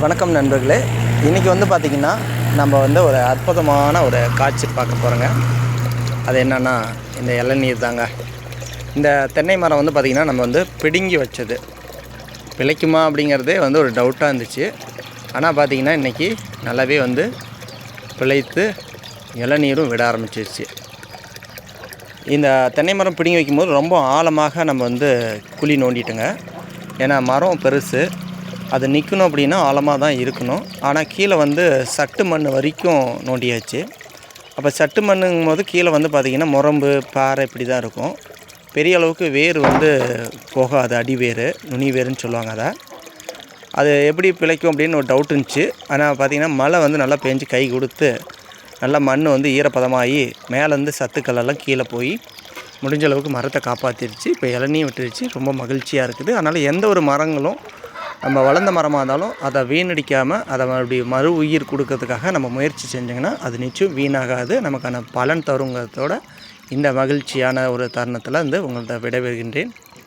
வணக்கம் நண்பர்களே. இன்றைக்கி பார்த்திங்கன்னா நம்ம ஒரு அற்புதமான ஒரு காட்சி பார்க்க போகிறோங்க. அது என்னென்னா இந்த இளநீர் தாங்க. இந்த தென்னை மரம் பார்த்திங்கன்னா நம்ம பிடுங்கி வச்சது பிழைக்குமா அப்படிங்கிறதே ஒரு டவுட்டாக இருந்துச்சு. ஆனால் பார்த்திங்கன்னா இன்றைக்கி நல்லாவே பிழைத்து இளநீரும் விட ஆரம்பிச்சிருச்சு. இந்த தென்னை மரம் பிடுங்கி வைக்கும்போது ரொம்ப ஆழமாக நம்ம குழி நோண்டிட்டுங்க. ஏன்னா மரம் பெருசு, அது நிற்கணும் அப்படின்னா ஆழமாக தான் இருக்கணும். ஆனால் கீழே சட்டு மண் வரைக்கும் நோண்டியாச்சு. அப்போ சட்டு மண்ணுங்கும் போது கீழே பார்த்திங்கன்னா முரம்பு பாறை இப்படி தான் இருக்கும். பெரிய அளவுக்கு வேர் போகாது, அடி வேர், நுனி வேருன்னு சொல்லுவாங்க. அது எப்படி பிழைக்கும் அப்படின்னு ஒரு டவுட் இருந்துச்சு. ஆனால் பார்த்திங்கன்னா மழை நல்லா பேஞ்சு கை கொடுத்து நல்லா மண் ஈரப்பதமாகி மேலேருந்து சத்துக்களெல்லாம் கீழே போய் முடிஞ்ச அளவுக்கு மரத்தை காப்பாற்றிருச்சு. இப்போ இளநீர் விட்டுருச்சு. ரொம்ப மகிழ்ச்சியாக இருக்குது. அதனால் எந்த ஒரு மரங்களும் நம்ம வளர்ந்த மரமாக இருந்தாலும் அதை வீணடிக்காமல் அதை மறு உயிர் கொடுக்கறதுக்காக நம்ம முயற்சி செஞ்சோங்கன்னா அது நிச்சயம் வீணாகாது, நமக்கான பலன் தருங்கிறதோட இந்த மகிழ்ச்சியான ஒரு தருணத்தில் உங்கள்கிட்ட விடைபெறுகின்றேன்.